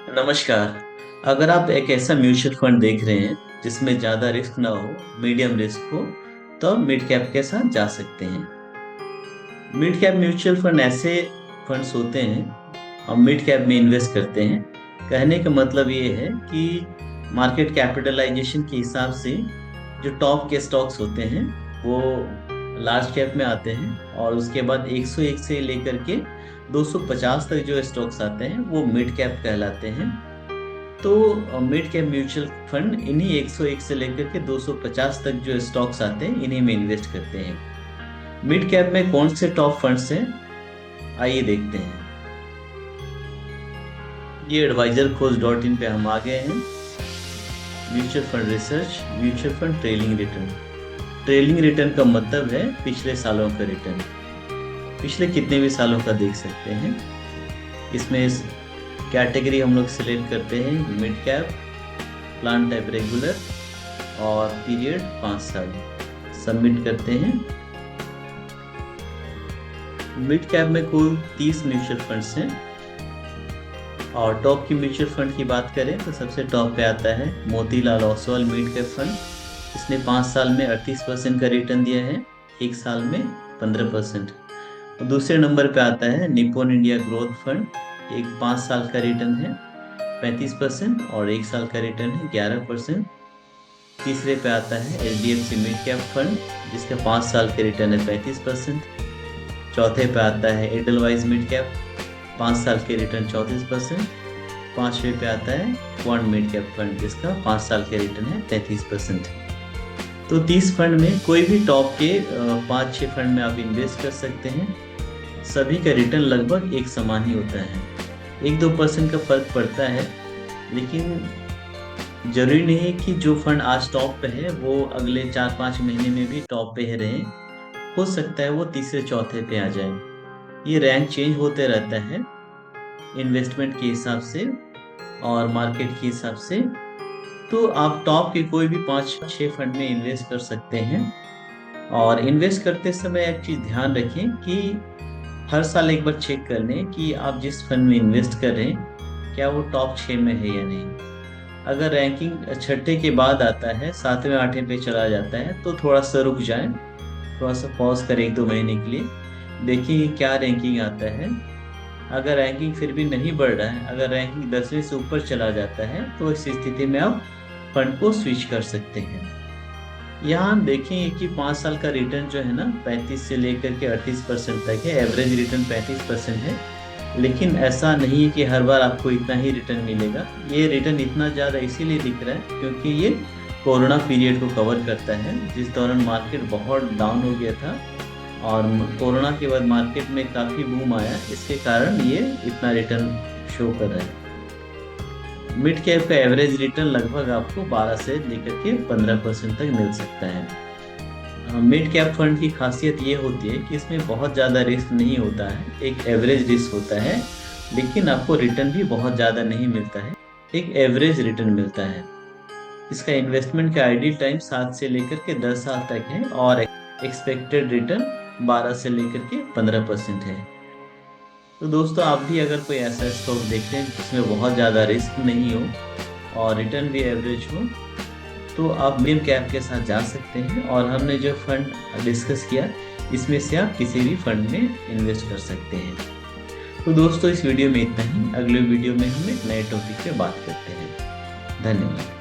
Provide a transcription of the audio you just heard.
नमस्कार। अगर आप एक ऐसा म्यूचुअल फंड देख रहे हैं जिसमें ज़्यादा रिस्क ना हो, मीडियम रिस्क हो, तो आप मिड कैप के साथ जा सकते हैं। मिड कैप म्यूचुअल फंड ऐसे फंड्स होते हैं और मिड कैप में इन्वेस्ट करते हैं। कहने का मतलब ये है कि मार्केट कैपिटलाइजेशन के हिसाब से जो टॉप के स्टॉक्स होते हैं वो लार्ज कैप में आते हैं, और उसके बाद 101 से लेकर के 250 तक जो स्टॉक्स आते हैं वो मिड कैप कहलाते हैं। तो मिड कैप म्यूचुअल फंड इन्हीं 101 से लेकर के 250 तक जो स्टॉक्स आते हैं इन्हीं में इन्वेस्ट करते हैं। मिड कैप में कौन से टॉप फंड्स हैं, आइए देखते हैं। ये एडवाइजर खोज .in पे हम आ गए हैं। Mutual fund research, mutual fund trailing return. Trailing return का मतलब है पिछले सालों का रिटर्न। पिछले कितने भी सालों का देख सकते हैं। इसमें कैटेगरी हम लोग सिलेक्ट करते हैं mid cap, plan type regular और पीरियड 5 साल। सबमिट करते हैं। मिड कैप में कुल 30 म्यूचुअल फंड्स हैं, और टॉप की म्यूचुअल फंड की बात करें तो सबसे टॉप पे आता है Motilal Oswal mid cap fund. इसने 5 साल में 38% का रिटर्न दिया है, 1 साल में 15%। और दूसरे नंबर पे आता है निप्पॉन इंडिया ग्रोथ फंड। एक 5 साल का रिटर्न है 35% और 1 साल का रिटर्न है 11%। तीसरे पे आता है HDFC मिड कैप फंड, जिसका 5 साल का रिटर्न है 35%। चौथे पे आता है एडलवाइज मिड कैप, 5 साल के रिटर्न 34%। पांचवें पे आता है क्वांट मिड कैप फंड, जिसका 5 साल के रिटर्न है 33%। तो 30 फंड में कोई भी टॉप के 5-6 फंड में आप इन्वेस्ट कर सकते हैं। सभी का रिटर्न लगभग एक समान ही होता है, 1-2% का फर्क पड़ता है, लेकिन जरूरी नहीं है कि जो फंड आज टॉप पे है वो अगले 4-5 महीने में भी टॉप पे ही रहे। हो सकता है वो तीसरे चौथे पे आ जाए। ये रैंक चेंज होते रहता है इन्वेस्टमेंट के हिसाब से और मार्केट के हिसाब से। तो आप टॉप के कोई भी 5-6 फंड में इन्वेस्ट कर सकते हैं। और इन्वेस्ट करते समय एक चीज़ ध्यान रखें कि हर साल एक बार चेक कर लें कि आप जिस फंड में इन्वेस्ट कर रहे हैं क्या वो टॉप 6 में है या नहीं। अगर रैंकिंग छठे के बाद आता है, 7वें 8वें पे चला जाता है, तो थोड़ा सा रुक जाएं, थोड़ा सा पॉज करें 1-2 महीने के लिए, देखिए क्या रैंकिंग आता है। अगर रैंकिंग फिर भी नहीं बढ़ रहा है, अगर रैंकिंग 10वें से ऊपर चला जाता है, तो इस स्थिति में आप फंड को स्विच कर सकते हैं। यहाँ हम देखेंगे कि 5 साल का रिटर्न जो है ना 35 से लेकर के 38% तक है। एवरेज रिटर्न 35% है, लेकिन ऐसा नहीं है कि हर बार आपको इतना ही रिटर्न मिलेगा। ये रिटर्न इतना ज़्यादा इसीलिए दिख रहा है क्योंकि ये कोरोना पीरियड को कवर करता है, जिस दौरान मार्केट बहुत डाउन हो गया था और कोरोना के बाद मार्केट में काफ़ी बूम आया, इसके कारण ये इतना रिटर्न शो कर रहा है। मिड कैप का एवरेज रिटर्न लगभग आपको 12 से लेकर के 15% तक मिल सकता है। मिड कैप फंड की खासियत ये होती है कि इसमें बहुत ज़्यादा रिस्क नहीं होता है, एक एवरेज रिस्क होता है, लेकिन आपको रिटर्न भी बहुत ज़्यादा नहीं मिलता है, एक एवरेज रिटर्न मिलता है। इसका इन्वेस्टमेंट का आइडियल टाइम 7 से लेकर के 10 साल तक है और एक्सपेक्टेड रिटर्न 12 से लेकर के 15% है। तो दोस्तों, आप भी अगर कोई ऐसा स्टॉक देखते हैं जिसमें बहुत ज़्यादा रिस्क नहीं हो और रिटर्न भी एवरेज हो, तो आप मिड कैप के साथ जा सकते हैं। और हमने जो फंड डिस्कस किया, इसमें से आप किसी भी फंड में इन्वेस्ट कर सकते हैं। तो दोस्तों, इस वीडियो में इतना ही। अगले वीडियो में हम एक नए टॉपिक पे बात करते हैं। धन्यवाद।